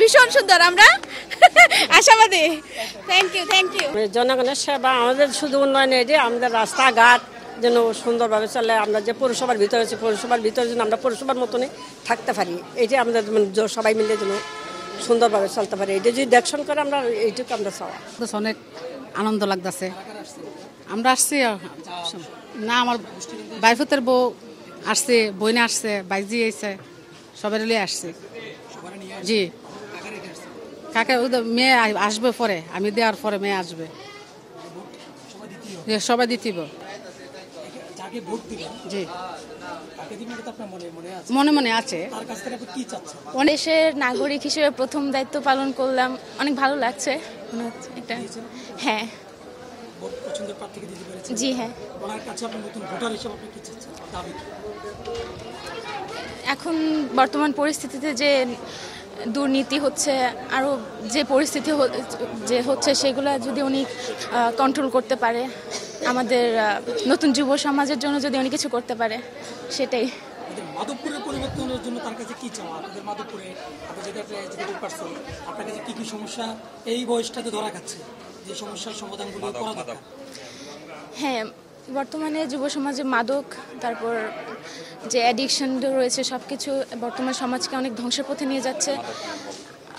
ভীষণ সুন্দর আমরা আশাবাদী। Thank you. জনগণের সেবা আমাদের শুধু উন্নয়ন এটি, আমাদের রাস্তাঘাট যেন সুন্দরভাবে চলে। আমরা যে পৌরসভার ভিতরে আছি, পৌরসভার ভিতরে যেন আমরা পৌরসভার মতনই থাকতে পারি, এটি আমাদের সবাই মিলে যেন সুন্দরভাবে চলতে পারি, এটা যদি দেখশন করে আমরা এইটুকু আমরা চাওয়া। অনেক আনন্দ লাগতেছে। আমরা আসছি না, আমার বাইফতের বউ আসছে, বইনে আসছে, বাইজি আইছে, সবাই লিয়ে আসছে। জি, কাকে মেয়ে আসবে পরে, আমি দেওয়ার পরে মেয়ে আসবে, সবাই দিতিব। জি, মনে মনে আছে। দেশের নাগরিক হিসেবে প্রথম দায়িত্ব পালন করলাম, অনেক ভালো লাগছে মনে হচ্ছে এটা। হ্যাঁ, জি হ্যাঁ। এখন বর্তমান পরিস্থিতিতে যে দুর্নীতি হচ্ছে, আরও যে পরিস্থিতি যে হচ্ছে, সেগুলো যদি উনি কন্ট্রোল করতে পারে, আমাদের নতুন যুব সমাজের জন্য যদি উনি কিছু করতে পারে, সেটাই। মাধবপুরের পরিবর্তনের জন্য তার কাছে কি চাওয়া? আপনাদের মাধবপুরে আপনি যেটা এক্সিকিউটিভ পারসন, আপনার কাছে কি সমস্যা এই বয়সটাতে ধরা খাচ্ছে, যে সমস্যার সমাধানগুলো করা দরকার? হ্যাঁ, বর্তমানে যুব সমাজে মাদক, তারপর যে অ্যাডিকশন রয়েছে, সব কিছু বর্তমান সমাজকে অনেক ধ্বংসের পথে নিয়ে যাচ্ছে।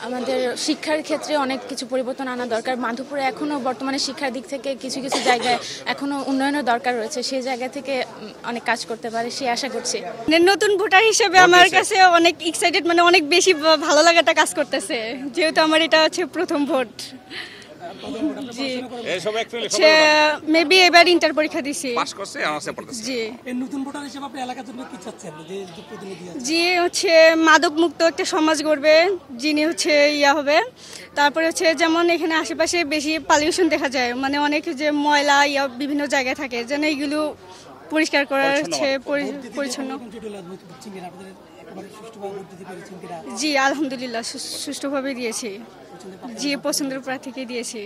আমাদের শিক্ষার ক্ষেত্রে অনেক কিছু পরিবর্তন আনা দরকার। মাধবপুরে এখনও বর্তমানে শিক্ষার দিক থেকে কিছু জায়গায় এখনও উন্নয়নের দরকার রয়েছে, সেই জায়গা থেকে অনেক কাজ করতে পারে সে আশা করছি। নতুন ভোটার হিসেবে আমার কাছে অনেক এক্সাইটেড, মানে অনেক বেশি ভালো লাগাটা কাজ করতেছে, যেহেতু আমার এটা হচ্ছে প্রথম ভোট। মেবি এবার ইন্টার পরীক্ষা দিছি। জি, নতুন ভোটার হিসেবে আপনি এলাকার জন্য কি চাচ্ছেন? জি, হচ্ছে মাদক মুক্ত একটা সমাজ গড়বে, যিনি হচ্ছে হবে। তারপরে হচ্ছে যেমন এখানে আশেপাশে বেশি পলিউশন দেখা যায়, মানে অনেক যে ময়লা বিভিন্ন জায়গায় থাকে, যেন এইগুলো পরিষ্কার করার হচ্ছে পরিচ্ছন্ন। জি, আলহামদুলিল্লাহ সুষ্ঠুভাবে দিয়েছি। জি, পছন্দের প্রার্থীকে দিয়েছি।